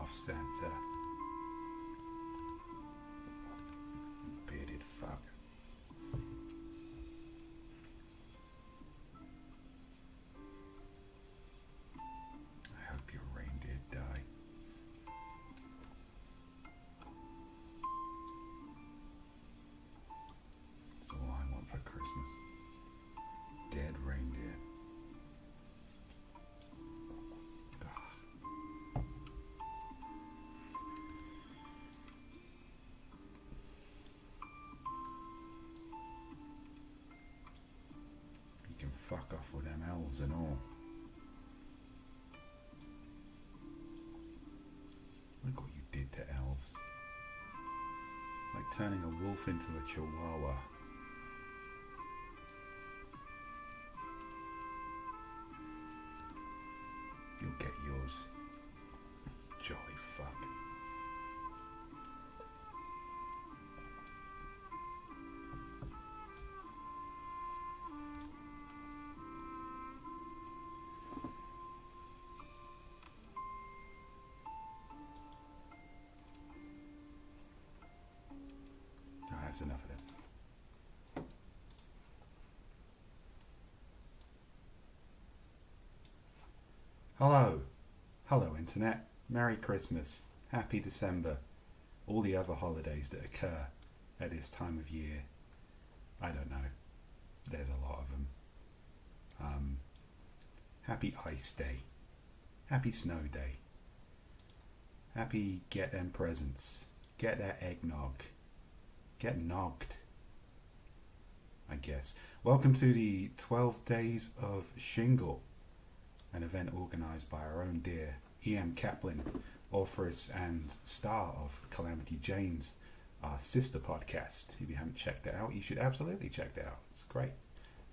off, Santa. Bearded fuck. I hope your reindeer die. That's all I want for Christmas. Dead reindeer. Fuck off with them elves and all. Look what you did to elves. Like turning a wolf into a chihuahua. You'll get yours. Jolly fuck. That's enough of that. Hello Internet, Merry Christmas, Happy December, all the other holidays that occur at this time of year. I don't know, there's a lot of them. Happy Ice Day, Happy Snow Day, Happy Get Them Presents, Get That Eggnog, Get Nogged, I guess. Welcome to the 12 Days of Shingle, an event organised by our own dear E.M. Kaplan, authoress and star of Calamity Jane's, our sister podcast. If you haven't checked it out, you should absolutely check it out. It's great.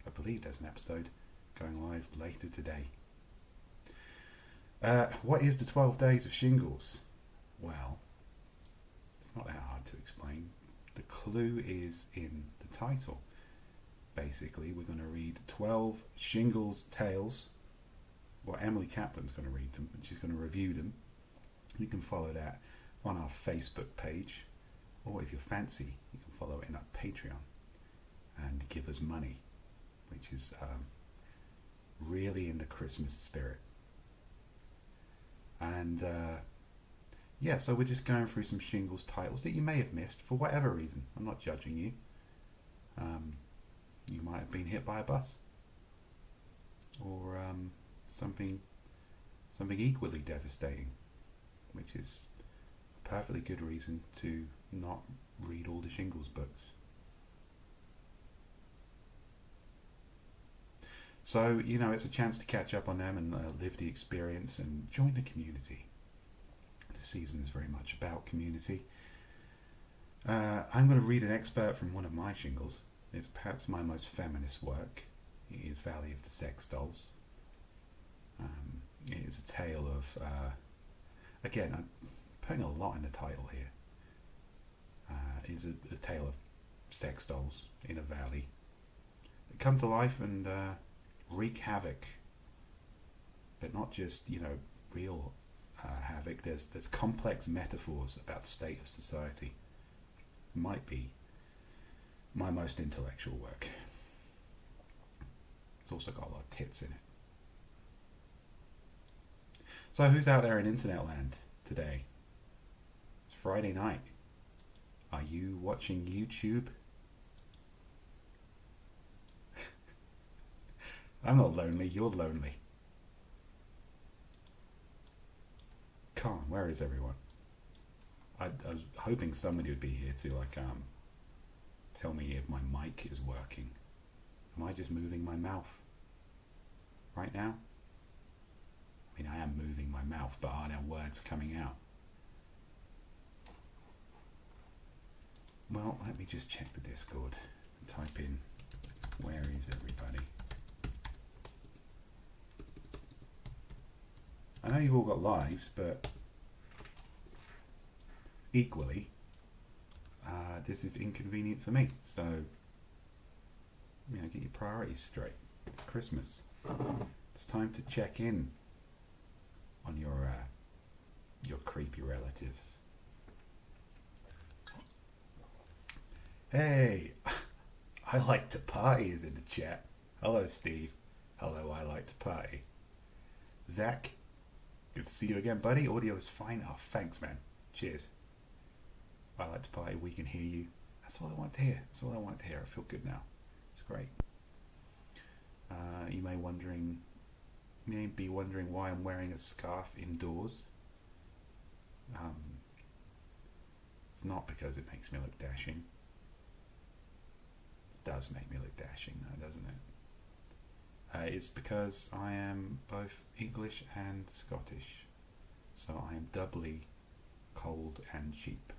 I believe there's an episode going live later today. What is the 12 Days of Shingles? Well, it's not that hard to explain. The clue is in the title. Basically, we're going to read 12 Shingles tales. Well, Emily Kaplan's going to read them, and she's going to review them. You can follow that on our Facebook page, or if you're fancy, you can follow it in our Patreon and give us money, which is really in the Christmas spirit. And yeah, so we're just going through some Shingles titles that you may have missed for whatever reason. I'm not judging you. You might have been hit by a bus, or something equally devastating, which is a perfectly good reason to not read all the Shingles books. So, you know, it's a chance to catch up on them and live the experience and join the community. The season is very much about community. I'm going to read an excerpt from one of my Shingles. It's perhaps my most feminist work. It is Valley of the Sex Dolls. It is a tale of, again, I'm putting a lot in the title here. It is a tale of sex dolls in a valley that come to life and wreak havoc. But not just, you know, real havoc. There's complex metaphors about the state of society. It might be my most intellectual work. It's also got a lot of tits in it. So who's out there in internet land today? It's Friday night. Are you watching YouTube? I'm not lonely, you're lonely. Come on, where is everyone? I was hoping somebody would be here to tell me if my mic is working. Am I just moving my mouth right now? I mean, I am moving my mouth, but are there words coming out? Well, let me just check the Discord and type in, where is everybody? I know you've all got lives, but equally, this is inconvenient for me. So, you know, get your priorities straight. It's Christmas. It's time to check in on your your creepy relatives. Hey, I like to party is in the chat. Hello, Steve. Hello, I like to party. Zach, good to see you again, buddy. Audio is fine. Oh, thanks, man. Cheers. I like to party. We can hear you. That's all I want to hear. That's all I want to hear. I feel good now. It's great. You may be wondering why I'm wearing a scarf indoors. It's not because it makes me look dashing. It does make me look dashing, though, doesn't it? It's because I am both English and Scottish, so I am doubly cold and cheap.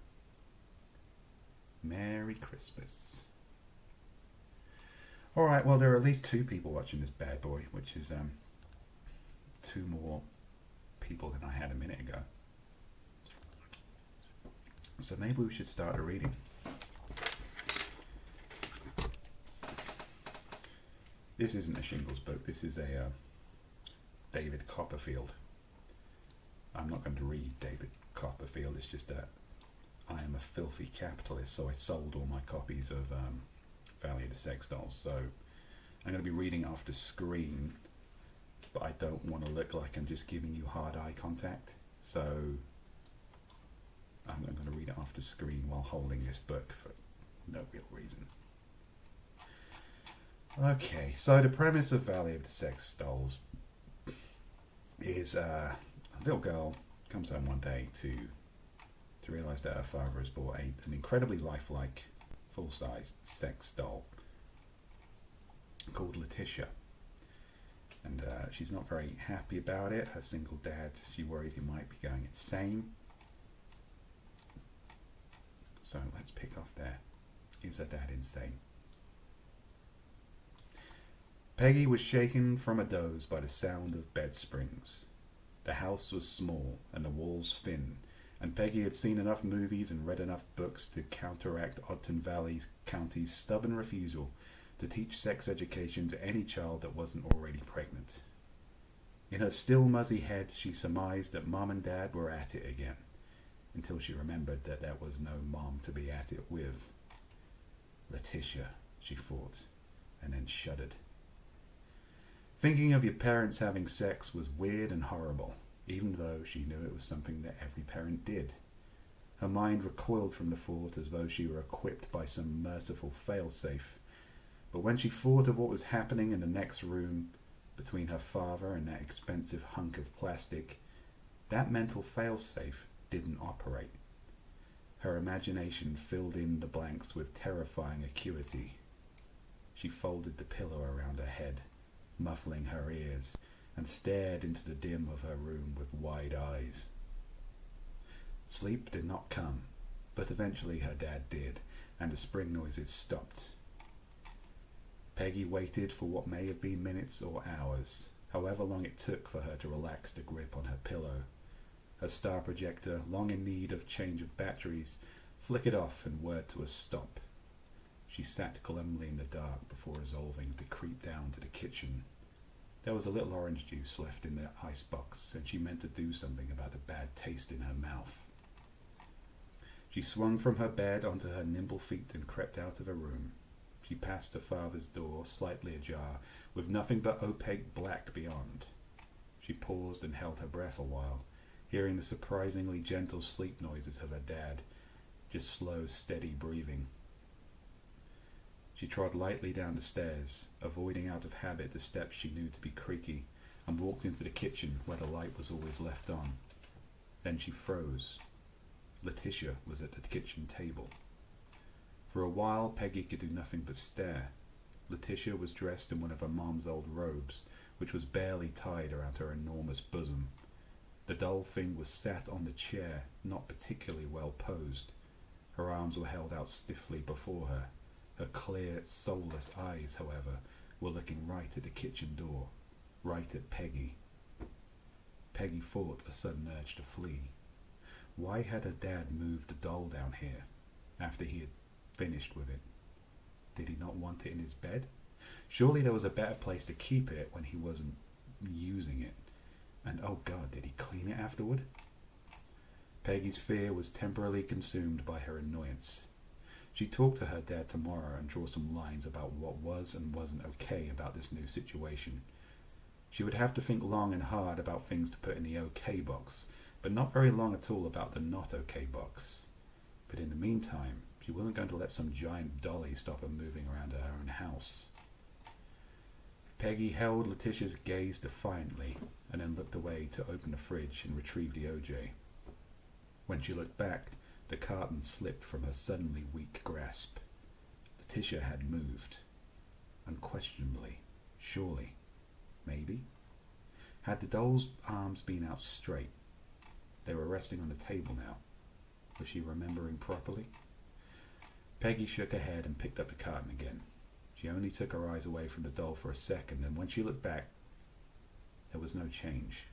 Merry Christmas. Alright, well, there are at least 2 people watching this bad boy, which is 2 more people than I had a minute ago. So maybe we should start a reading. This isn't a Shingles book, this is a David Copperfield. I'm not going to read David Copperfield, it's just that I am a filthy capitalist, so I sold all my copies of Valley of the Sex Dolls. So I'm going to be reading after screen, but I don't want to look like I'm just giving you hard eye contact. So I'm going to read it after screen while holding this book for no real reason. Okay, so the premise of Valley of the Sex Dolls is a little girl comes home one day to realise that her father has bought an incredibly lifelike, full-sized sex doll called Letitia. And she's not very happy about it. Her single dad, she worries he might be going insane. So let's pick off there. Is her dad insane? Peggy was shaken from a doze by the sound of bed springs. The house was small and the walls thin, and Peggy had seen enough movies and read enough books to counteract Ogden Valley County's stubborn refusal to teach sex education to any child that wasn't already pregnant. In her still muzzy head, she surmised that Mom and Dad were at it again, until she remembered that there was no Mom to be at it with. Letitia, she thought, and then shuddered. Thinking of your parents having sex was weird and horrible, even though she knew it was something that every parent did. Her mind recoiled from the thought as though she were equipped by some merciful failsafe. But when she thought of what was happening in the next room, between her father and that expensive hunk of plastic, that mental failsafe didn't operate. Her imagination filled in the blanks with terrifying acuity. She folded the pillow around her head, muffling her ears, and stared into the dim of her room with wide eyes. Sleep did not come, but eventually her dad did, and the spring noises stopped. Peggy waited for what may have been minutes or hours, however long it took for her to relax the grip on her pillow. Her star projector, long in need of change of batteries, flickered off and whirred to a stop. She sat glumly in the dark before resolving to creep down to the kitchen. There was a little orange juice left in the icebox, and she meant to do something about the bad taste in her mouth. She swung from her bed onto her nimble feet and crept out of the room. She passed her father's door, slightly ajar, with nothing but opaque black beyond. She paused and held her breath a while, hearing the surprisingly gentle sleep noises of her dad, just slow, steady breathing. She trod lightly down the stairs, avoiding out of habit the steps she knew to be creaky, and walked into the kitchen where the light was always left on. Then she froze. Letitia was at the kitchen table. For a while, Peggy could do nothing but stare. Letitia was dressed in one of her mom's old robes, which was barely tied around her enormous bosom. The doll thing was sat on the chair, not particularly well posed. Her arms were held out stiffly before her. Her clear, soulless eyes, however, were looking right at the kitchen door, right at Peggy. Peggy fought a sudden urge to flee. Why had her dad moved the doll down here, after he had finished with it? Did he not want it in his bed? Surely there was a better place to keep it when he wasn't using it. And oh God, did he clean it afterward? Peggy's fear was temporarily consumed by her annoyance. She'd talk to her dad tomorrow and draw some lines about what was and wasn't okay about this new situation. She would have to think long and hard about things to put in the okay box, but not very long at all about the not okay box. But in the meantime, she wasn't going to let some giant dolly stop her moving around her own house. Peggy held Letitia's gaze defiantly and then looked away to open the fridge and retrieve the OJ. When she looked back, the carton slipped from her suddenly weak grasp. Letitia had moved. Unquestionably. Surely. Maybe. Had the doll's arms been out straight? They were resting on the table now. Was she remembering properly? Peggy shook her head and picked up the carton again. She only took her eyes away from the doll for a second, and when she looked back, there was no change.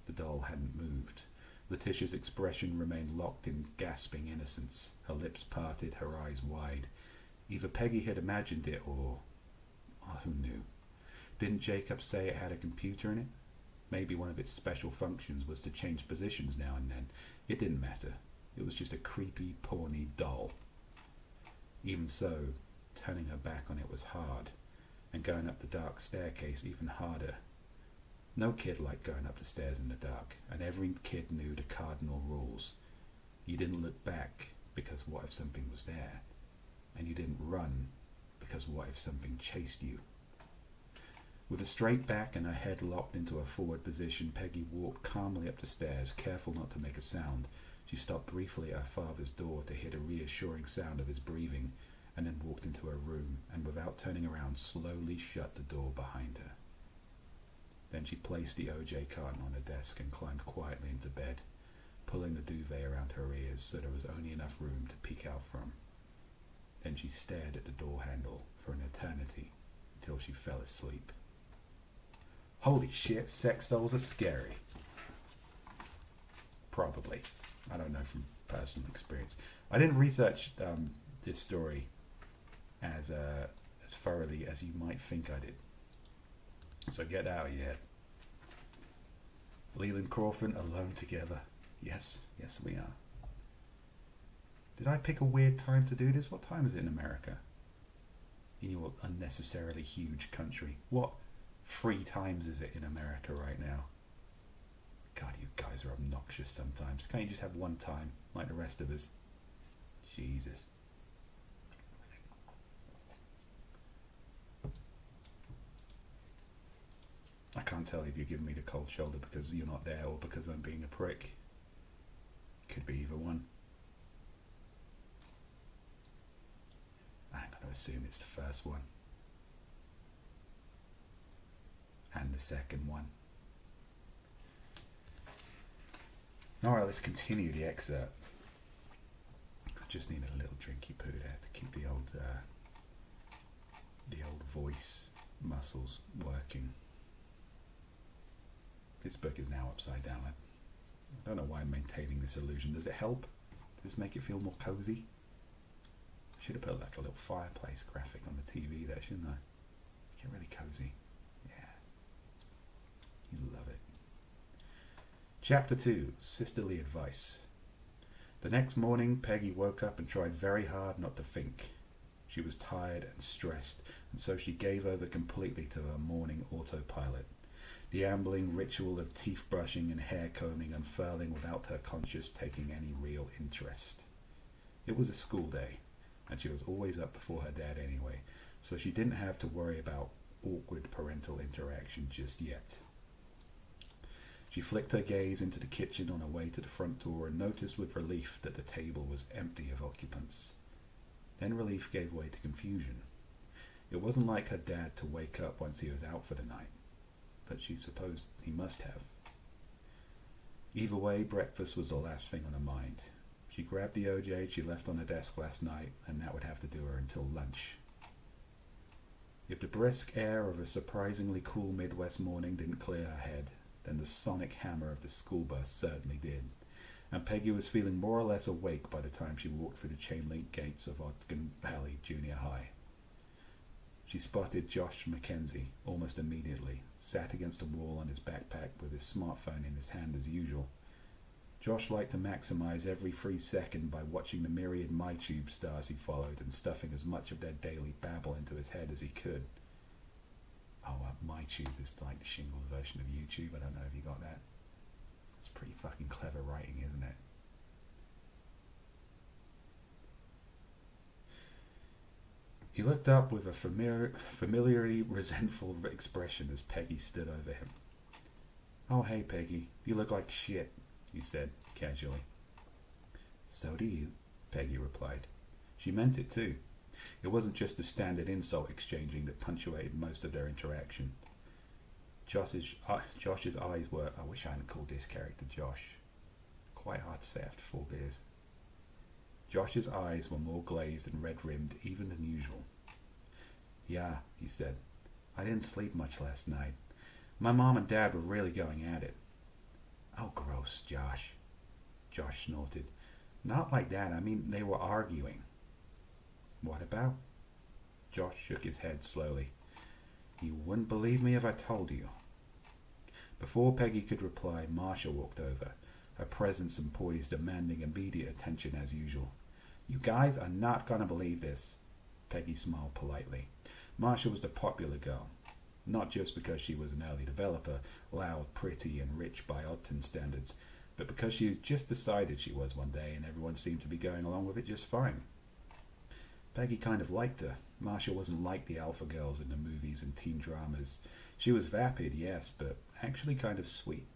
The doll hadn't moved. Letitia's expression remained locked in gasping innocence, her lips parted, her eyes wide. Either Peggy had imagined it or who knew? Didn't Jacob say it had a computer in it? Maybe one of its special functions was to change positions now and then. It didn't matter. It was just a creepy, porny doll. Even so, turning her back on it was hard, and going up the dark staircase even harder. No kid liked going up the stairs in the dark, and every kid knew the cardinal rules. You didn't look back, because what if something was there? And you didn't run, because what if something chased you? With a straight back and her head locked into a forward position, Peggy walked calmly up the stairs, careful not to make a sound. She stopped briefly at her father's door to hear the reassuring sound of his breathing, and then walked into her room, and without turning around, slowly shut the door behind her. Then she placed the OJ carton on her desk and climbed quietly into bed, pulling the duvet around her ears so there was only enough room to peek out from. Then she stared at the door handle for an eternity until she fell asleep. Holy shit, sex dolls are scary. Probably. I don't know from personal experience. I didn't research this story as thoroughly as you might think I did. So get out of your head. Leland Crawford, Alone Together. Yes, yes we are. Did I pick a weird time to do this? What time is it in America? In your unnecessarily huge country. What 3 times is it in America right now? God, you guys are obnoxious sometimes. Can't you just have one time, like the rest of us? Jesus. I can't tell if you're giving me the cold shoulder because you're not there or because I'm being a prick. Could be either one. I'm going to assume it's the first one. And the second one. Alright, let's continue the excerpt. I just need a little drinky poo there to keep the old voice muscles working. This book is now upside down. I don't know why I'm maintaining this illusion. Does it help? Does this make it feel more cozy? I should have put like a little fireplace graphic on the TV there, shouldn't I? Get really cozy. Yeah. You love it. Chapter 2, Sisterly Advice. The next morning, Peggy woke up and tried very hard not to think. She was tired and stressed, and so she gave over completely to her morning autopilot. The ambling ritual of teeth brushing and hair combing unfurling without her conscience taking any real interest. It was a school day, and she was always up before her dad anyway, so she didn't have to worry about awkward parental interaction just yet. She flicked her gaze into the kitchen on her way to the front door and noticed with relief that the table was empty of occupants. Then relief gave way to confusion. It wasn't like her dad to wake up once he was out for the night, but she supposed he must have. Either way, breakfast was the last thing on her mind. She grabbed the OJ she left on her desk last night, and that would have to do her until lunch. If the brisk air of a surprisingly cool Midwest morning didn't clear her head, then the sonic hammer of the school bus certainly did, and Peggy was feeling more or less awake by the time she walked through the chain-link gates of Ogden Valley Junior High. She spotted Josh Mackenzie almost immediately, sat against a wall on his backpack with his smartphone in his hand as usual. Josh liked to maximize every free second by watching the myriad MyTube stars he followed and stuffing as much of their daily babble into his head as he could. Oh, MyTube is like the Shingles version of YouTube. I don't know if you got that. It's pretty fucking clever writing, isn't it? He looked up with a familiarly resentful expression as Peggy stood over him. "Oh, hey, Peggy, you look like shit," he said, casually. "So do you," Peggy replied. She meant it, too. It wasn't just the standard insult exchanging that punctuated most of their interaction. Josh's eyes were... I wish I hadn't called this character Josh. Quite hard to say after 4 beers. Josh's eyes were more glazed and red-rimmed even than usual. "Yeah," he said. "I didn't sleep much last night. My mom and dad were really going at it." "Oh, gross, Josh." Josh snorted. "Not like that. I mean, they were arguing." "What about?" Josh shook his head slowly. "You wouldn't believe me if I told you." Before Peggy could reply, Marsha walked over, her presence and poise demanding immediate attention as usual. "You guys are not going to believe this." Peggy smiled politely. Marsha was the popular girl, not just because she was an early developer, loud, pretty, and rich by Ogden standards, but because she just decided she was one day and everyone seemed to be going along with it just fine. Peggy kind of liked her. Marsha wasn't like the alpha girls in the movies and teen dramas. She was vapid, yes, but actually kind of sweet.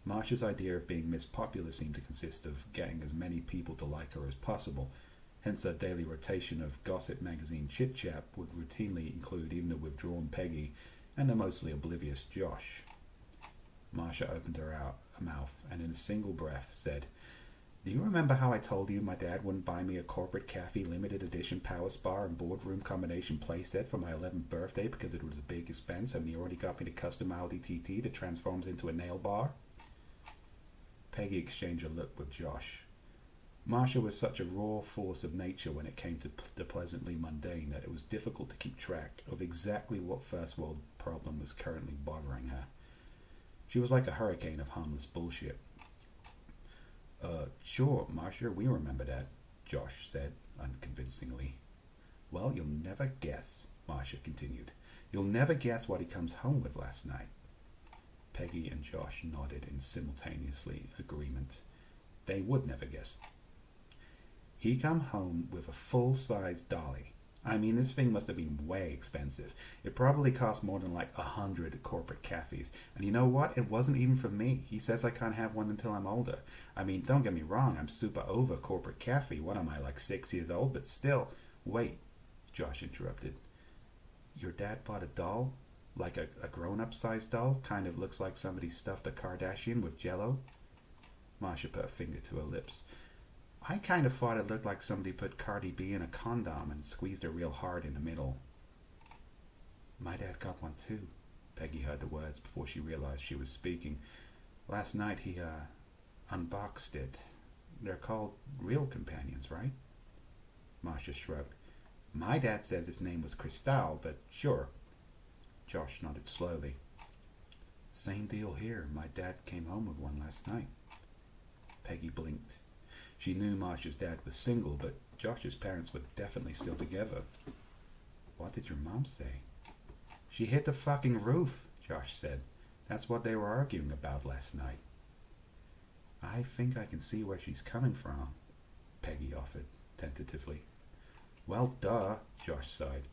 Marsha's idea of being Miss Popular seemed to consist of getting as many people to like her as possible, hence her daily rotation of gossip magazine chit-chat would routinely include even the withdrawn Peggy and the mostly oblivious Josh. Marsha opened her mouth and in a single breath said, "Do you remember how I told you my dad wouldn't buy me a corporate cafe limited edition power spa and boardroom combination playset for my 11th birthday because it was a big expense and he already got me the custom Audi TT that transforms into a nail bar?" Peggy exchanged a look with Josh. Marsha was such a raw force of nature when it came to the pleasantly mundane that it was difficult to keep track of exactly what first world problem was currently bothering her. She was like a hurricane of harmless bullshit. Sure, Marsha, we remember that," Josh said, unconvincingly. "Well, you'll never guess," Marsha continued. "You'll never guess what he comes home with last night." Peggy and Josh nodded in simultaneously agreement. They would never guess. "He come home with a full-size dolly. I mean, this thing must have been way expensive. It probably cost more than like 100 corporate cafes. And you know what? It wasn't even for me. He says I can't have one until I'm older. I mean, don't get me wrong, I'm super over corporate cafe. What am I, like 6 years old? But still." "Wait," Josh interrupted. "Your dad bought a doll? Like a grown-up sized doll? Kind of looks like somebody stuffed a Kardashian with Jell-O?" Marsha put a finger to her lips. "I kind of thought it looked like somebody put Cardi B in a condom and squeezed her real hard in the middle." "My dad got one too." Peggy heard the words before she realized she was speaking. "Last night he, unboxed it. They're called real companions, right?" Marsha shrugged. "My dad says his name was Cristal, but sure." Josh nodded slowly. "Same deal here. My dad came home with one last night." Peggy blinked. She knew Marsha's dad was single, but Josh's parents were definitely still together. "What did your mom say?" "She hit the fucking roof," Josh said. "That's what they were arguing about last night." "I think I can see where she's coming from," Peggy offered, tentatively. "Well, duh," Josh sighed.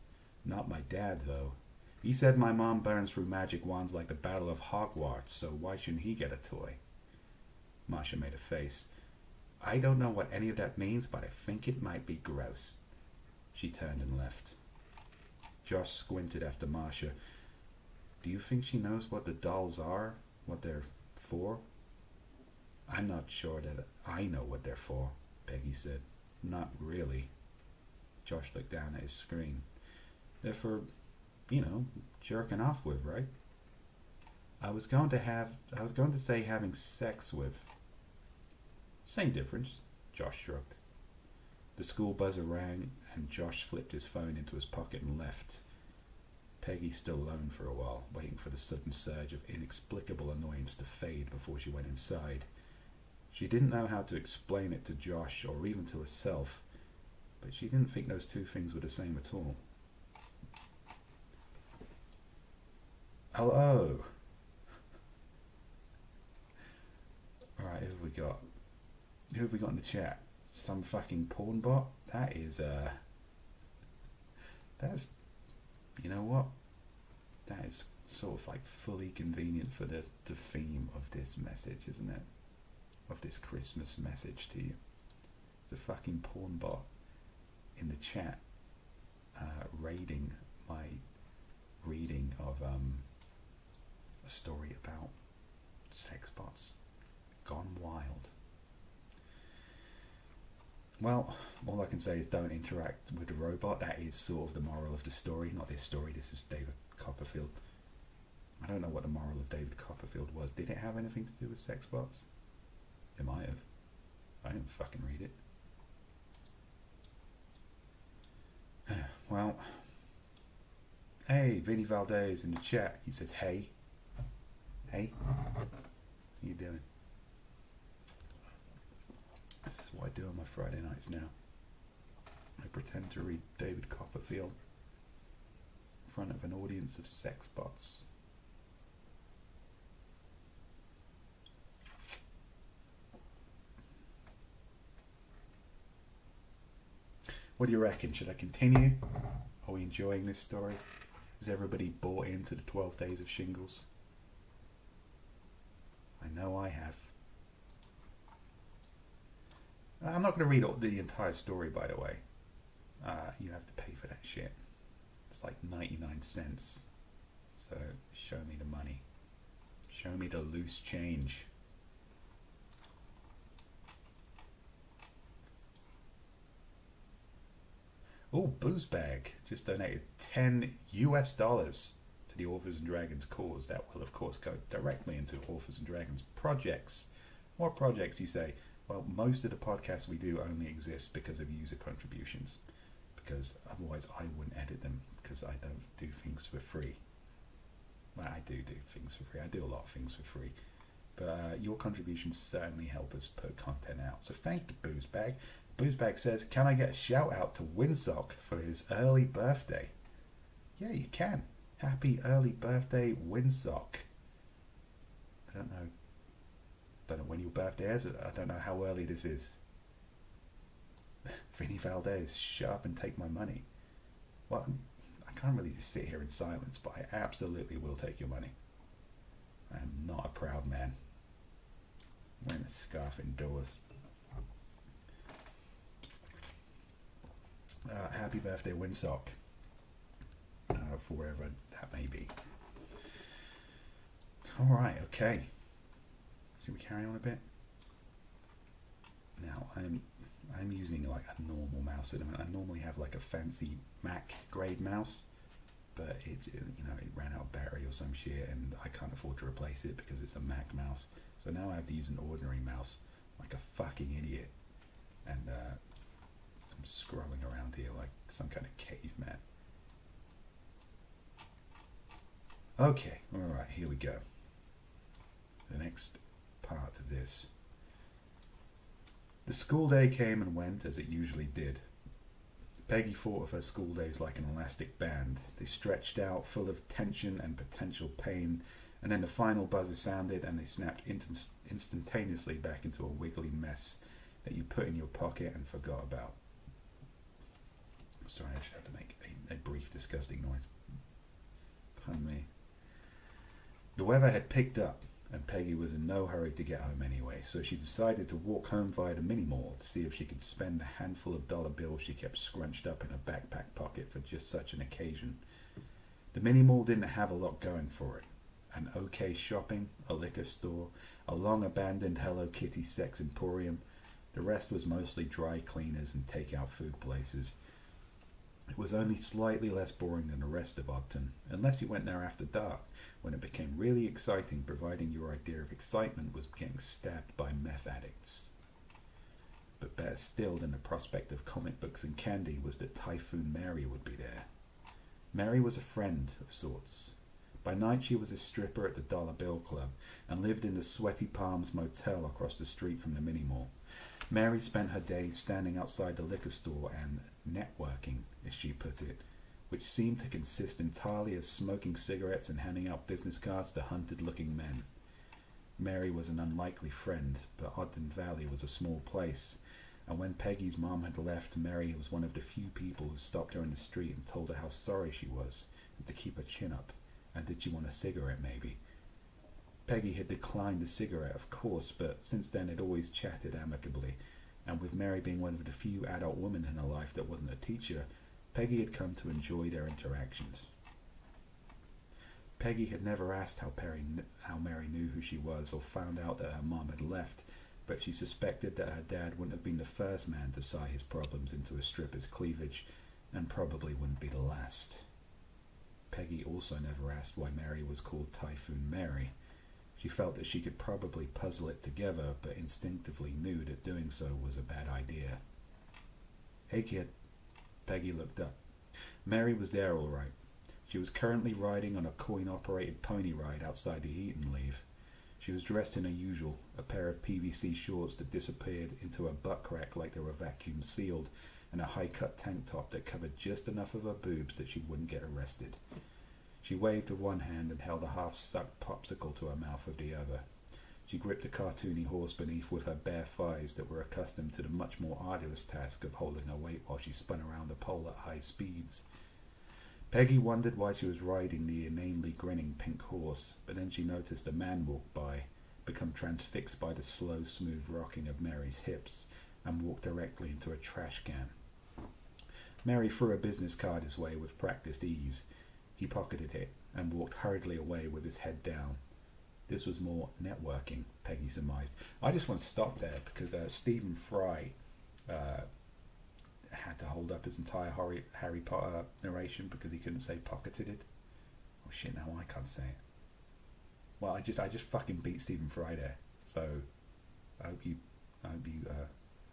"Not my dad, though. He said my mom burns through magic wands like the Battle of Hogwarts, so why shouldn't he get a toy?" Marsha made a face. "I don't know what any of that means, but I think it might be gross." She turned and left. Josh squinted after Marsha. "Do you think she knows what the dolls are? What they're for?" "I'm not sure that I know what they're for," Peggy said. "Not really." Josh looked down at his screen. "They're for, jerking off with, right?" I was going to say having sex with." "Same difference," Josh shrugged. The school buzzer rang, and Josh flipped his phone into his pocket and left. Peggy stood alone for a while, waiting for the sudden surge of inexplicable annoyance to fade before she went inside. She didn't know how to explain it to Josh or even to herself, but she didn't think those two things were the same at all. Hello. Alright, who have we got? Who have we got in the chat? Some fucking porn bot? That is, that's, you know what? That is sort of like fully convenient for the theme of this message, isn't it? Of this Christmas message to you. It's a fucking porn bot in the chat raiding my reading of a story about sex bots gone wild. Well, all I can say is don't interact with the robot. That is sort of the moral of the story. Not this story, this is David Copperfield. I don't know what the moral of David Copperfield was. Did it have anything to do with sex bots? It might have. I didn't fucking read it. Well, hey, Vinny Valdez in the chat. He says, hey. Hey. How you doing? This is what I do on my Friday nights now. I pretend to read David Copperfield in front of an audience of sex bots. What do you reckon? Should I continue? Are we enjoying this story? Has everybody bought into the 12 Days of Shingles? I know I have. I'm not going to read the entire story, by the way. You have to pay for that shit. It's like 99 cents. So show me the money. Show me the loose change. Oh, Boozebag just donated $10 to the Authors and Dragons cause. That will, of course, go directly into Authors and Dragons projects. What projects, you say? Well, most of the podcasts we do only exist because of user contributions. Because otherwise I wouldn't edit them, because I don't do things for free. Well, I do things for free. I do a lot of things for free. But your contributions certainly help us put content out. So thank you, Boozebag. Boozebag says, can I get a shout out to Windsock for his early birthday? Yeah, you can. Happy early birthday, Windsock. I don't know when your birthday is. I don't know how early this is. Vinny Valdez, shut up and take my money. Well, I can't really just sit here in silence, but I absolutely will take your money. I am not a proud man. I'm wearing a scarf indoors. Happy birthday, Windsock. For wherever that may be. Alright, okay. Should we carry on a bit? Now, I'm using like a normal mouse at the moment. I normally have like a fancy Mac grade mouse, but it ran out of battery or some shit, and I can't afford to replace it because it's a Mac mouse. So now I have to use an ordinary mouse like a fucking idiot, and I'm scrolling around here like some kind of caveman. Okay, alright, here we go. The next part of this. The school day came and went as it usually did. Peggy thought of her school days like an elastic band. They stretched out, full of tension and potential pain, and then the final buzzer sounded and they snapped instantaneously back into a wiggly mess that you put in your pocket and forgot about. Sorry, I just have to make a brief disgusting noise. Pardon me. The weather had picked up, and Peggy was in no hurry to get home anyway, so she decided to walk home via the mini-mall to see if she could spend the handful of dollar bills she kept scrunched up in her backpack pocket for just such an occasion. The mini-mall didn't have a lot going for it. An okay shopping, a liquor store, a long-abandoned Hello Kitty sex emporium. The rest was mostly dry cleaners and take-out food places. It was only slightly less boring than the rest of Ogden, unless you went there after dark, when it became really exciting, providing your idea of excitement was getting stabbed by meth addicts. But better still than the prospect of comic books and candy was that Typhoon Mary would be there. Mary was a friend of sorts, By night she was a stripper at the Dollar Bill Club and lived in the Sweaty Palms Motel across the street from the mini-mall. Mary spent her days standing outside the liquor store and networking, as she put it, which seemed to consist entirely of smoking cigarettes and handing out business cards to hunted-looking men. Mary was an unlikely friend, but Ogden Valley was a small place, and when Peggy's mom had left, Mary was one of the few people who stopped her in the street and told her how sorry she was, and to keep her chin up, and did she want a cigarette maybe. Peggy had declined the cigarette, of course, but since then had always chatted amicably, and with Mary being one of the few adult women in her life that wasn't a teacher, Peggy had come to enjoy their interactions. Peggy had never asked how Mary knew who she was or found out that her mom had left, but she suspected that her dad wouldn't have been the first man to sigh his problems into a stripper's cleavage, and probably wouldn't be the last. Peggy also never asked why Mary was called Typhoon Mary. She felt that she could probably puzzle it together, but instinctively knew that doing so was a bad idea. "Hey, kid." Peggy looked up. Mary was there all right. She was currently riding on a coin-operated pony ride outside the Eaton Leave. She was dressed in her usual, a pair of PVC shorts that disappeared into a butt crack like they were vacuum sealed, and a high-cut tank top that covered just enough of her boobs that she wouldn't get arrested. She waved with one hand and held a half-sucked popsicle to her mouth with the other. She gripped the cartoony horse beneath with her bare thighs that were accustomed to the much more arduous task of holding her weight while she spun around the pole at high speeds. Peggy wondered why she was riding the inanely grinning pink horse, but then she noticed a man walk by, become transfixed by the slow, smooth rocking of Mary's hips, and walked directly into a trash can. Mary threw a business card his way with practiced ease. He pocketed it and walked hurriedly away with his head down. This was more networking, Peggy surmised. I just want to stop there because Stephen Fry had to hold up his entire Harry Potter narration because he couldn't say pocketed it. Oh shit! Now I can't say it. Well, I just fucking beat Stephen Fry there. So I hope you. I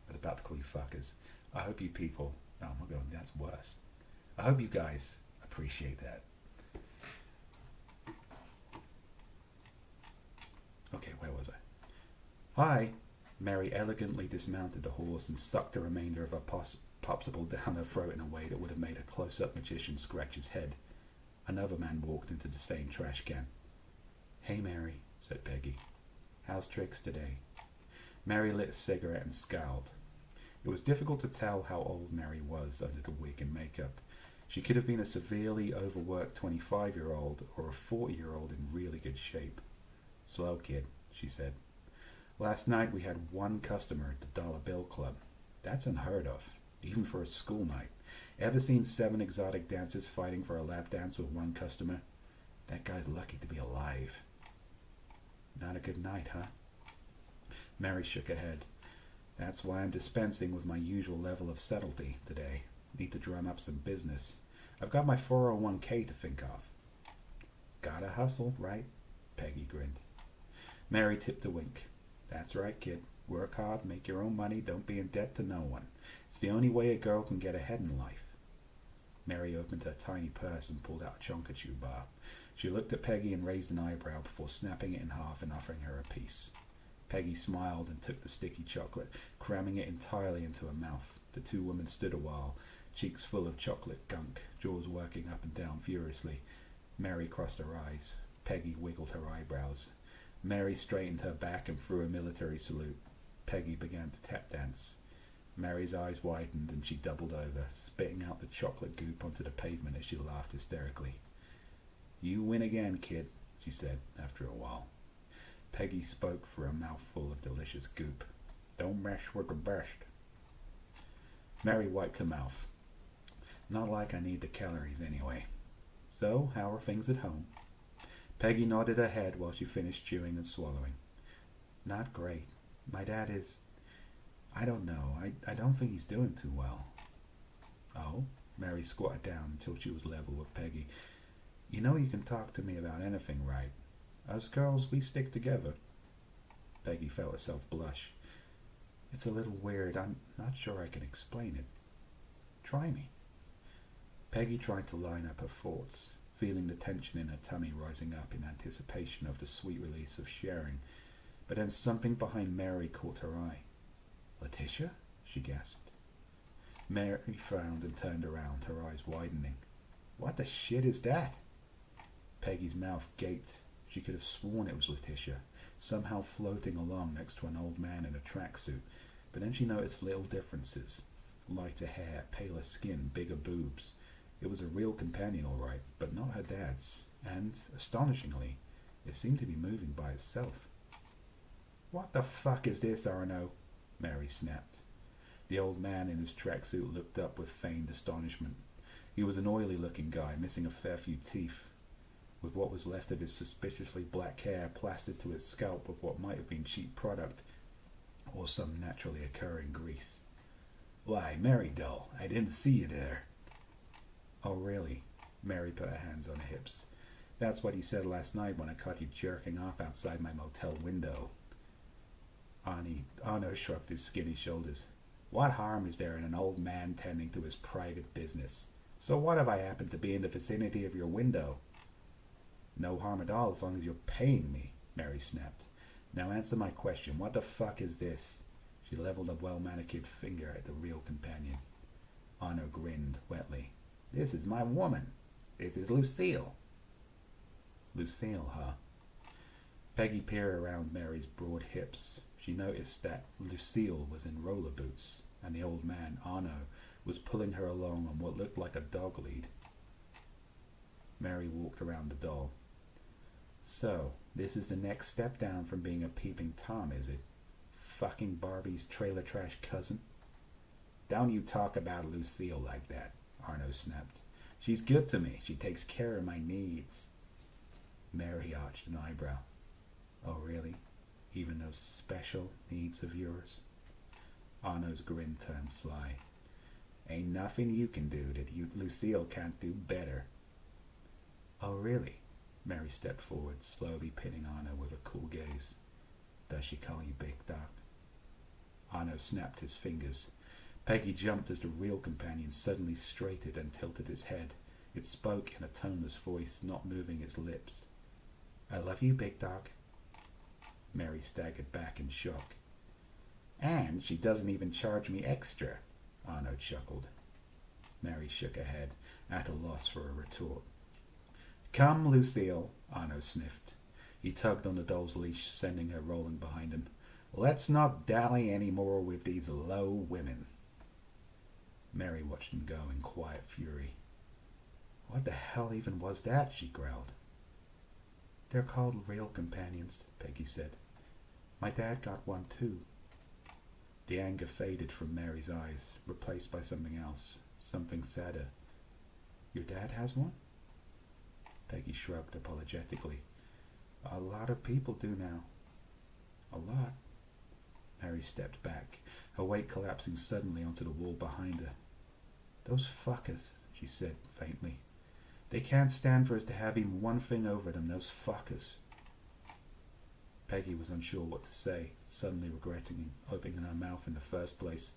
was about to call you fuckers. I hope you people. Oh my god, that's worse. I hope you guys appreciate that. Okay, where was I? Hi! Mary elegantly dismounted the horse and sucked the remainder of her popsicle down her throat in a way that would have made a close-up magician scratch his head. Another man walked into the same trash can. "Hey, Mary," said Peggy. "How's tricks today?" Mary lit a cigarette and scowled. It was difficult to tell how old Mary was under the wig and makeup. She could have been a severely overworked 25-year-old or a 40-year-old in really good shape. "Slow, kid," she said. "Last night we had one customer at the Dollar Bill Club. That's unheard of, even for a school night. Ever seen 7 exotic dancers fighting for a lap dance with one customer? That guy's lucky to be alive." "Not a good night, huh?" Mary shook her head. "That's why I'm dispensing with my usual level of subtlety today. Need to drum up some business. I've got my 401k to think of." "Gotta hustle, right?" Peggy grinned. Mary tipped a wink. "That's right, kid. Work hard, make your own money, don't be in debt to no one. It's the only way a girl can get ahead in life." Mary opened her tiny purse and pulled out a Chonka bar. She looked at Peggy and raised an eyebrow before snapping it in half and offering her a piece. Peggy smiled and took the sticky chocolate, cramming it entirely into her mouth. The two women stood a while, cheeks full of chocolate gunk, jaws working up and down furiously. Mary crossed her eyes. Peggy wiggled her eyebrows. Mary straightened her back and threw a military salute. Peggy began to tap dance. Mary's eyes widened and she doubled over, spitting out the chocolate goop onto the pavement as she laughed hysterically. "You win again, kid," she said after a while. Peggy spoke through a mouthful of delicious goop. "Don't mess with the best." Mary wiped her mouth. "Not like I need the calories anyway. So, how are things at home?" Peggy nodded her head while she finished chewing and swallowing. "Not great. My dad is... I don't know. I don't think he's doing too well." "Oh?" Mary squatted down until she was level with Peggy. "You know you can talk to me about anything, right? Us girls, we stick together." Peggy felt herself blush. "It's a little weird. I'm not sure I can explain it. Try me." Peggy tried to line up her thoughts. feeling the tension in her tummy rising up in anticipation of the sweet release of sharing. But then something behind Mary caught her eye. "Letitia?" she gasped. Mary frowned and turned around, her eyes widening. "What the shit is that?" Peggy's mouth gaped. She could have sworn it was Letitia, somehow floating along next to an old man in a tracksuit, but then she noticed little differences. Lighter hair, paler skin, bigger boobs. It was a real companion, all right, but not her dad's, and, astonishingly, it seemed to be moving by itself. "What the fuck is this, Arno?" Mary snapped. The old man in his tracksuit looked up with feigned astonishment. He was an oily-looking guy, missing a fair few teeth, with what was left of his suspiciously black hair plastered to his scalp with what might have been cheap product or some naturally occurring grease. "Why, Mary doll, I didn't see you there." "Oh, really?" Mary put her hands on her hips. "That's what you said last night when I caught you jerking off outside my motel window." Arno shrugged his skinny shoulders. "What harm is there in an old man tending to his private business? So what if I happen to be in the vicinity of your window?" "No harm at all as long as you're paying me," Mary snapped. "Now answer my question. What the fuck is this?" She leveled a well-manicured finger at the real companion. Arno grinned wetly. "This is my woman. This is Lucille." "Lucille, huh?" Peggy peered around Mary's broad hips. She noticed that Lucille was in roller boots, and the old man, Arno, was pulling her along on what looked like a dog lead. Mary walked around the doll. "So, this is the next step down from being a peeping Tom, is it? Fucking Barbie's trailer trash cousin?" "Don't you talk about Lucille like that," Arno snapped. "She's good to me. She takes care of my needs." Mary arched an eyebrow. "Oh, really? Even those special needs of yours?" Arno's grin turned sly. "Ain't nothing you can do that Lucille can't do better." "Oh, really?" Mary stepped forward, slowly pinning Arno with a cool gaze. "Does she call you Big Doc?" Arno snapped his fingers. Peggy jumped as the real companion suddenly straightened and tilted its head. It spoke in a toneless voice, not moving its lips. "I love you, Big Doc." Mary staggered back in shock. "And she doesn't even charge me extra," Arno chuckled. Mary shook her head, at a loss for a retort. "Come, Lucille," Arno sniffed. He tugged on the doll's leash, sending her rolling behind him. "Let's not dally any more with these low women." Mary watched him go in quiet fury. "What the hell even was that?" she growled. "They're called real companions," Peggy said. "My dad got one too." The anger faded from Mary's eyes, replaced by something else, something sadder. "Your dad has one?" Peggy shrugged apologetically. "A lot of people do now." "A lot?" Mary stepped back, her weight collapsing suddenly onto the wall behind her. "Those fuckers," she said faintly. "They can't stand for us to have even one thing over them, those fuckers." Peggy was unsure what to say, suddenly regretting opening her mouth in the first place.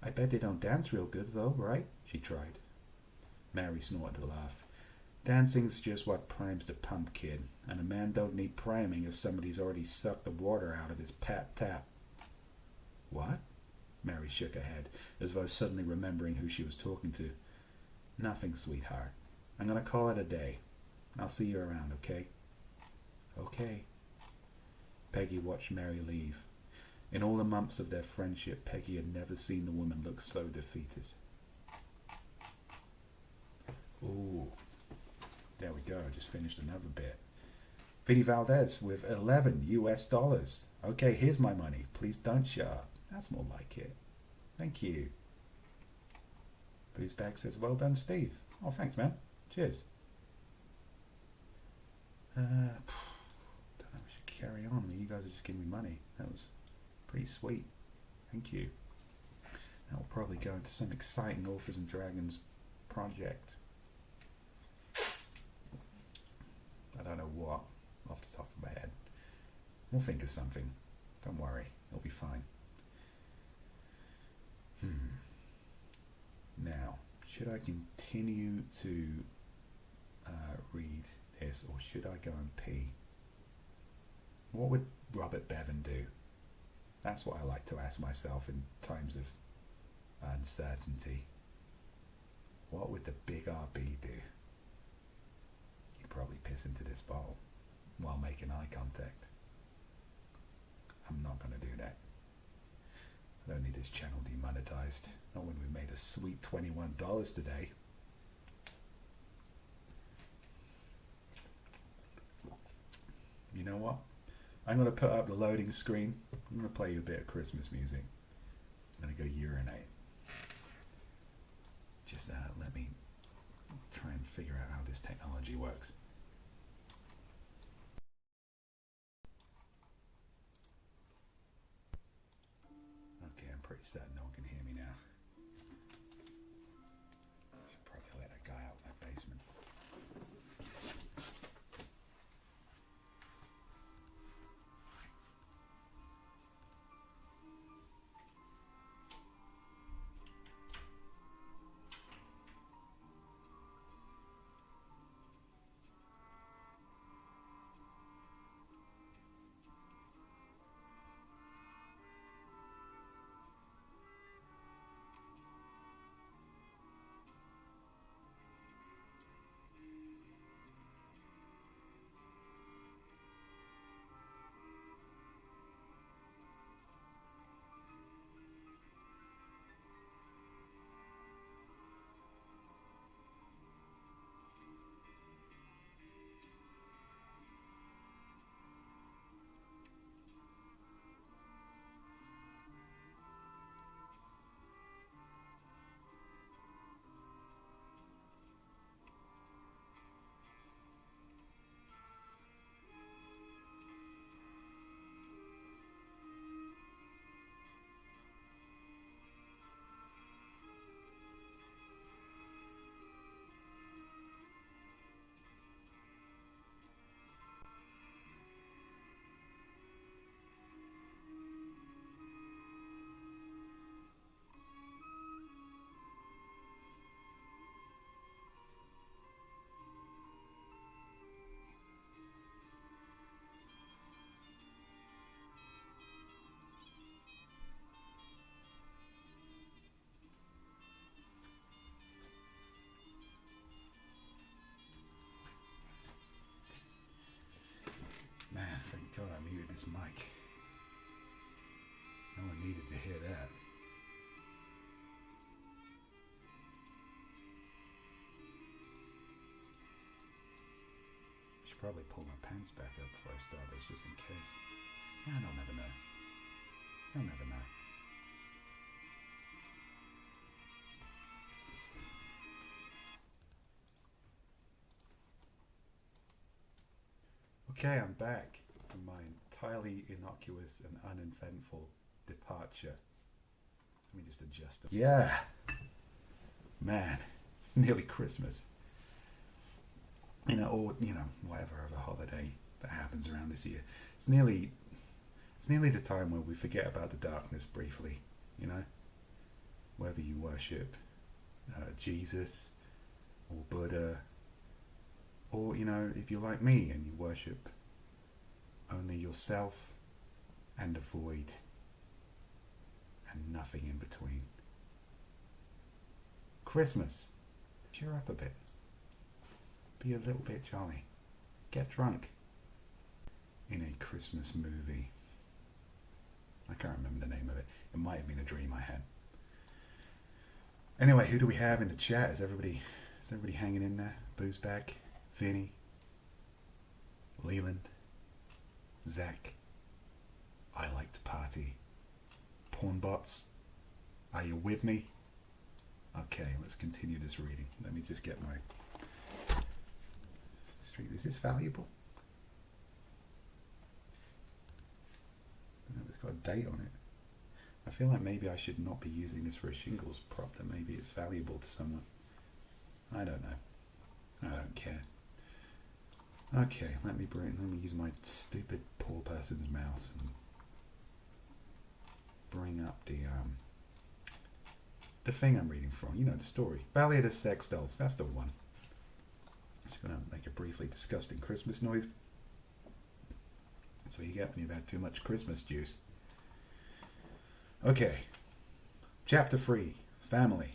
"I bet they don't dance real good, though, right?" she tried. Mary snorted a laugh. "Dancing's just what primes the pump, kid, and a man don't need priming if somebody's already sucked the water out of his pat tap." "What?" Mary shook her head, as though suddenly remembering who she was talking to. "Nothing, sweetheart. I'm going to call it a day. I'll see you around, okay?" "Okay." Peggy watched Mary leave. In all the months of their friendship, Peggy had never seen the woman look so defeated. Ooh. There we go, I just finished another bit. Vidi Valdez with $11. Okay, here's my money. Please don't shut up. That's more like it. Thank you. Boozebag says, "Well done, Steve." Oh, thanks, man. Cheers. Don't know if we should carry on. You guys are just giving me money. That was pretty sweet. Thank you. That will probably go into some exciting Authors and Dragons project. I don't know what, off the top of my head. We'll think of something. Don't worry, it'll be fine. Now, should I continue to read this, or should I go and pee? What would Robert Bevan do? That's what I like to ask myself in times of uncertainty. What would the big RB do? He'd probably piss into this bowl while making eye contact. I'm not going to do that. I don't need this channel demonetized. Not when we made a sweet $21 today. You know what? I'm going to put up the loading screen. I'm going to play you a bit of Christmas music. I'm going to go urinate. Just let me try and figure out how this technology works. Okay, I'm pretty certain no one can hear me now. I should probably let that guy out of my basement. Man, thank God I muted this mic. No one needed to hear that. I should probably pull my pants back up before I start this, just in case. Yeah, they'll never know. They'll never know. Okay, I'm back from my entirely innocuous and uneventful departure. Let me just adjust it. Yeah, man, it's nearly Christmas. Or whatever other holiday that happens around this year. It's nearly the time where we forget about the darkness briefly. Whether you worship Jesus or Buddha, or if you're like me and you worship only yourself and the void and nothing in between. Christmas. Cheer up a bit. Be a little bit jolly. Get drunk. In a Christmas movie. I can't remember the name of it. It might have been a dream I had. Anyway, who do we have in the chat? Is everybody hanging in there? Boo's back. Vinny. Leland. Zach. I like to party. Pornbots. Are you with me? Okay, let's continue this reading. Let me just get my street. Is this valuable? No, it's got a date on it. I feel like maybe I should not be using this for a Shingles prop, that maybe it's valuable to someone. I don't know. I don't care. Okay, let me use my stupid poor person's mouse and bring up the thing I'm reading from, the story. Valley of the Sex Dolls, that's the one. Just going to make a briefly disgusting Christmas noise. That's what you get when you've had too much Christmas juice. Okay. Chapter 3. Family.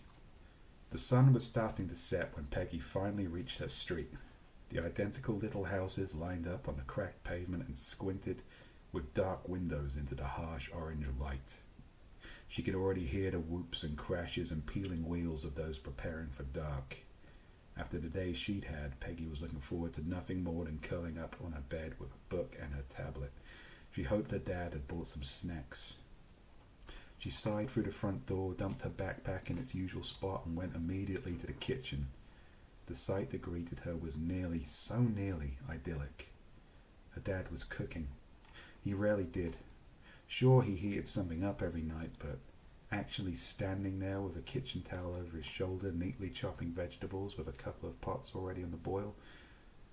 The sun was starting to set when Peggy finally reached her street. The identical little houses lined up on the cracked pavement and squinted with dark windows into the harsh orange light. She could already hear the whoops and crashes and peeling wheels of those preparing for dark. After the day she'd had, Peggy was looking forward to nothing more than curling up on her bed with a book and her tablet. She hoped her dad had bought some snacks. She sighed through the front door, dumped her backpack in its usual spot, and went immediately to the kitchen. The sight that greeted her was so nearly idyllic. Her dad was cooking. He rarely did. Sure, he heated something up every night, but actually standing there with a kitchen towel over his shoulder, neatly chopping vegetables with a couple of pots already on the boil.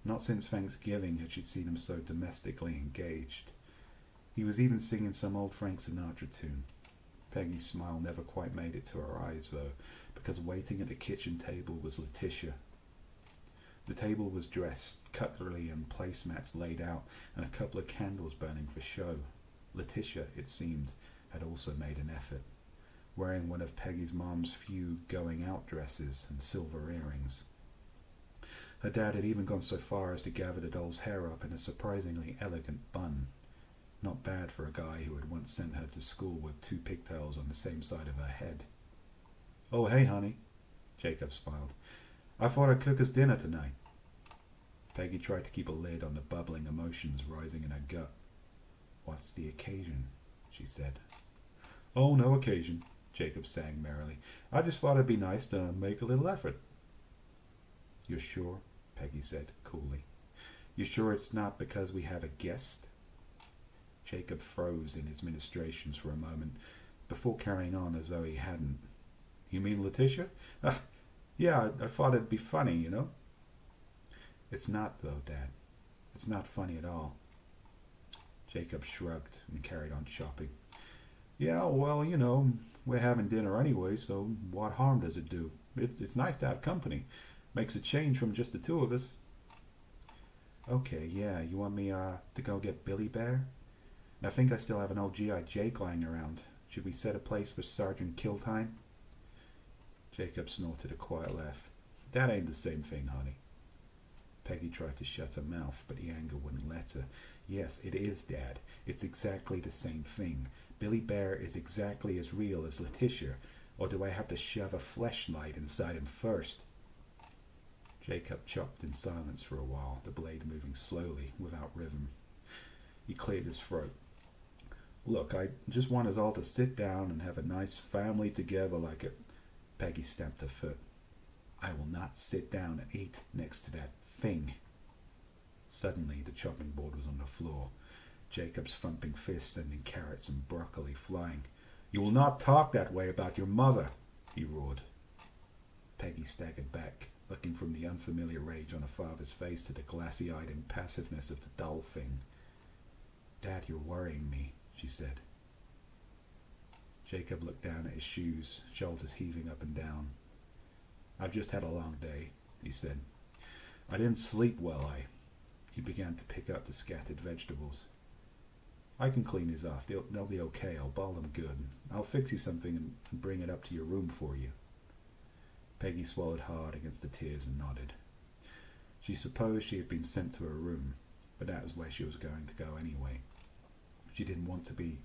Not since Thanksgiving had she seen him so domestically engaged. He was even singing some old Frank Sinatra tune. Peggy's smile never quite made it to her eyes, though, because waiting at the kitchen table was Letitia. The table was dressed, cutlery and placemats laid out, and a couple of candles burning for show. Letitia, it seemed, had also made an effort, wearing one of Peggy's mom's few going-out dresses and silver earrings. Her dad had even gone so far as to gather the doll's hair up in a surprisingly elegant bun. Not bad for a guy who had once sent her to school with 2 pigtails on the same side of her head. "Oh, hey, honey," Jacob smiled. "I thought I'd cook us dinner tonight." Peggy tried to keep a lid on the bubbling emotions rising in her gut. "What's the occasion?" she said. "Oh, no occasion," Jacob sang merrily. "I just thought it'd be nice to make a little effort." "You're sure?" Peggy said coolly. "You're sure it's not because we have a guest?" Jacob froze in his ministrations for a moment, before carrying on as though he hadn't. "You mean Letitia? Yeah, I thought it'd be funny, you know." "It's not, though, Dad. It's not funny at all." Jacob shrugged and carried on chopping. "Yeah, well, you know, we're having dinner anyway, so what harm does it do? It's nice to have company. Makes a change from just the 2 of us." "Okay, yeah, you want me to go get Billy Bear? I think I still have an old G.I. Jake lying around. Should we set a place for Sergeant Killtime?" Jacob snorted a quiet laugh. "That ain't the same thing, honey." Peggy tried to shut her mouth, but the anger wouldn't let her. "Yes, it is, Dad. It's exactly the same thing. Billy Bear is exactly as real as Letitia, or do I have to shove a fleshlight inside him first?" Jacob chopped in silence for a while, the blade moving slowly, without rhythm. He cleared his throat. "Look, I just want us all to sit down and have a nice family together like it." Peggy stamped her foot. "I will not sit down and eat next to that thing." Suddenly, the chopping board was on the floor, Jacob's thumping fist sending carrots and broccoli flying. "You will not talk that way about your mother," he roared. Peggy staggered back, looking from the unfamiliar rage on her father's face to the glassy-eyed impassiveness of the dull thing. "Dad, you're worrying me," she said. Jacob looked down at his shoes, shoulders heaving up and down. "I've just had a long day," he said. "I didn't sleep well. He began to pick up the scattered vegetables. "I can clean these off. They'll be okay. I'll ball them good. I'll fix you something and bring it up to your room for you." Peggy swallowed hard against the tears and nodded. She supposed she had been sent to her room, but that was where she was going to go anyway. She didn't want to be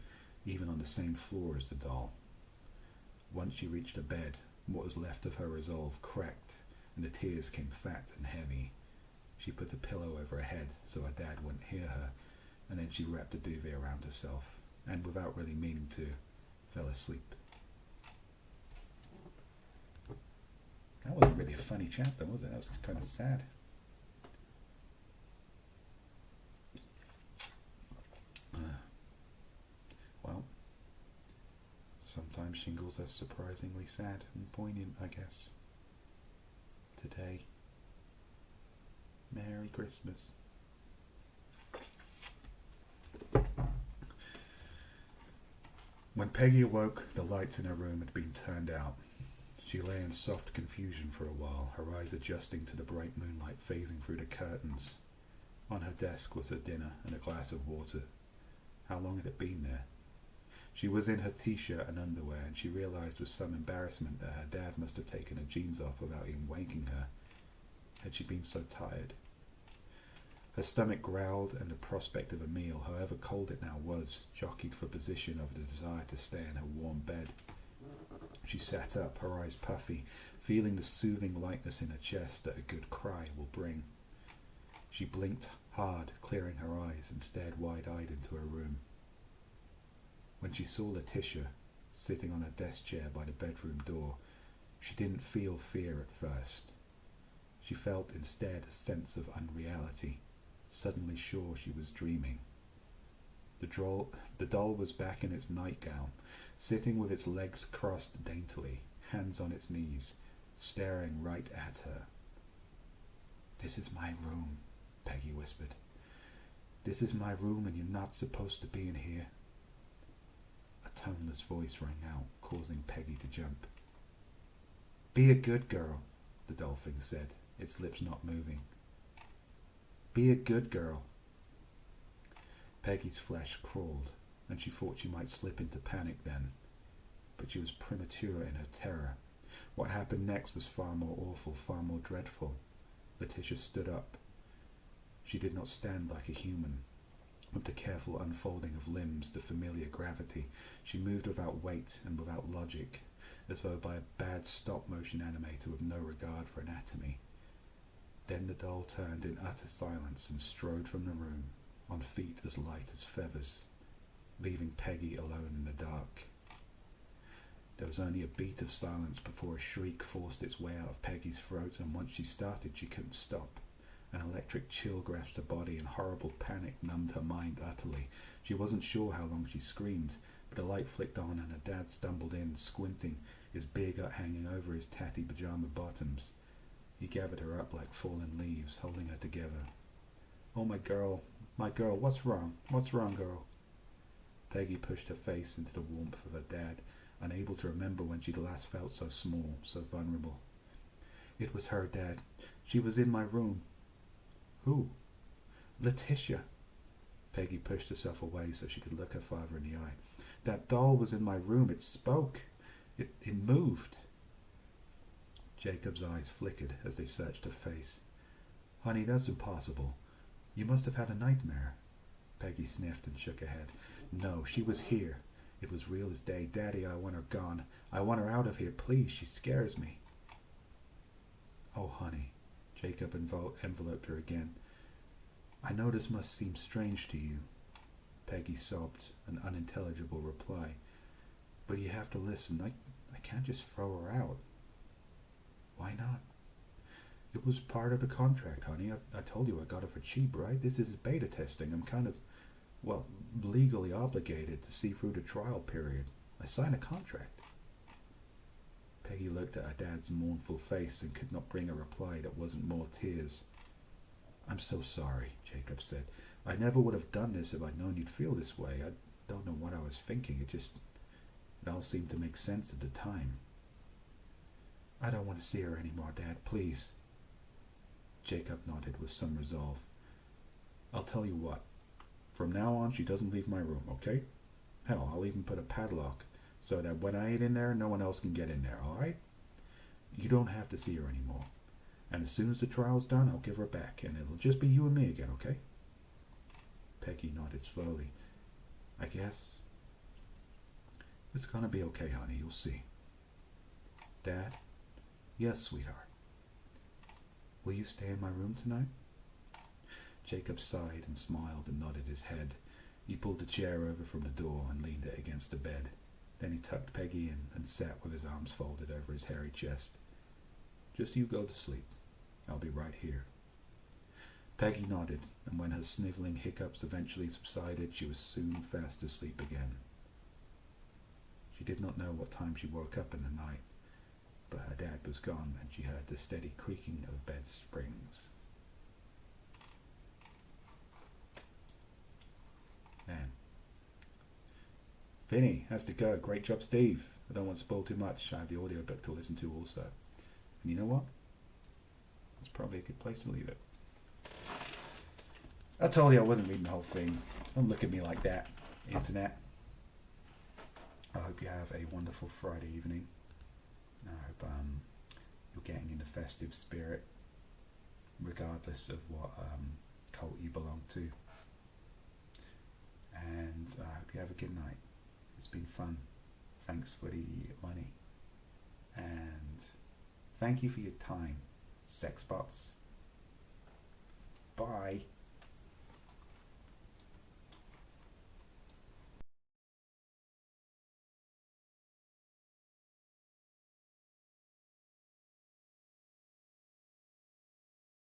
even on the same floor as the doll. Once she reached her bed, what was left of her resolve cracked, and the tears came fat and heavy. She put the pillow over her head so her dad wouldn't hear her, and then she wrapped the duvet around herself, and without really meaning to, fell asleep. That wasn't really a funny chapter, was it? That was kind of sad. Well, sometimes Shingles are surprisingly sad and poignant, I guess. Today, Merry Christmas. When Peggy awoke, the lights in her room had been turned out. She lay in soft confusion for a while, her eyes adjusting to the bright moonlight phasing through the curtains. On her desk was her dinner and a glass of water. How long had it been there? She was in her t-shirt and underwear, and she realized with some embarrassment that her dad must have taken her jeans off without even waking her. Had she been so tired? Her stomach growled, and the prospect of a meal, however cold it now was, jockeyed for position over the desire to stay in her warm bed. She sat up, her eyes puffy, feeling the soothing lightness in her chest that a good cry will bring. She blinked hard, clearing her eyes, and stared wide-eyed into her room. When she saw Letitia, sitting on her desk chair by the bedroom door, she didn't feel fear at first. She felt instead a sense of unreality, suddenly sure she was dreaming. The doll was back in its nightgown, sitting with its legs crossed daintily, hands on its knees, staring right at her. "This is my room," Peggy whispered. "This is my room, and you're not supposed to be in here." A toneless voice rang out, causing Peggy to jump. "Be a good girl," the doll thing said, its lips not moving. "Be a good girl." Peggy's flesh crawled, and she thought she might slip into panic then. But she was premature in her terror. What happened next was far more awful, far more dreadful. Letitia stood up. She did not stand like a human. With the careful unfolding of limbs, the familiar gravity, she moved without weight and without logic, as though by a bad stop-motion animator with no regard for anatomy. Then the doll turned in utter silence and strode from the room, on feet as light as feathers, leaving Peggy alone in the dark. There was only a beat of silence before a shriek forced its way out of Peggy's throat, and once she started, she couldn't stop. An electric chill grasped her body, and horrible panic numbed her mind utterly. She wasn't sure how long she screamed, but the light flicked on, and her dad stumbled in, squinting, his beer gut hanging over his tatty pajama bottoms. He gathered her up like fallen leaves, holding her together. "Oh, my girl, what's wrong? What's wrong, girl?" Peggy pushed her face into the warmth of her dad, unable to remember when she'd last felt so small, so vulnerable. "It was her, Dad. She was in my room." "Who?" "Letitia." Peggy pushed herself away so she could look her father in the eye. "That doll was in my room. It spoke. It moved." Jacob's eyes flickered as they searched her face. "Honey, that's impossible. You must have had a nightmare." Peggy sniffed and shook her head. "No, she was here. It was real as day. Daddy, I want her gone. I want her out of here, please. She scares me." "Oh, honey." Jacob enveloped her again. "I know this must seem strange to you." Peggy sobbed an unintelligible reply. "But you have to listen. I can't just throw her out." "Why not?" "It was part of the contract, honey. I told you I got her for cheap, right? This is beta testing. I'm kind of, legally obligated to see through the trial period. I signed a contract." Peggy looked at her dad's mournful face and could not bring a reply that wasn't more tears. "I'm so sorry," Jacob said. "I never would have done this if I'd known you'd feel this way. I don't know what I was thinking. It all seemed to make sense at the time." "I don't want to see her anymore, Dad, please." Jacob nodded with some resolve. "I'll tell you what. From now on, she doesn't leave my room, okay? Hell, I'll even put a padlock so that when I ain't in there, no one else can get in there, all right? You don't have to see her anymore. And as soon as the trial's done, I'll give her back, and it'll just be you and me again, okay?" Peggy nodded slowly. "I guess it's gonna be okay, honey. You'll see." "Dad?" "Yes, sweetheart." "Will you stay in my room tonight?" Jacob sighed and smiled and nodded his head. He pulled the chair over from the door and leaned it against the bed. Then he tucked Peggy in and sat with his arms folded over his hairy chest. "Just you go to sleep. I'll be right here." Peggy nodded, and when her sniveling hiccups eventually subsided, she was soon fast asleep again. She did not know what time she woke up in the night, but her dad was gone, and she heard the steady creaking of bed springs. Man. Vinny, has to go. Great job, Steve. I don't want to spoil too much. I have the audiobook to listen to also. And you know what? That's probably a good place to leave it. I told you I wasn't reading the whole thing. Don't look at me like that, internet. I hope you have a wonderful Friday evening. I hope you're getting in the festive spirit, regardless of what cult you belong to. And I hope you have a good night. It's been fun. Thanks for the money. And thank you for your time, sex bots.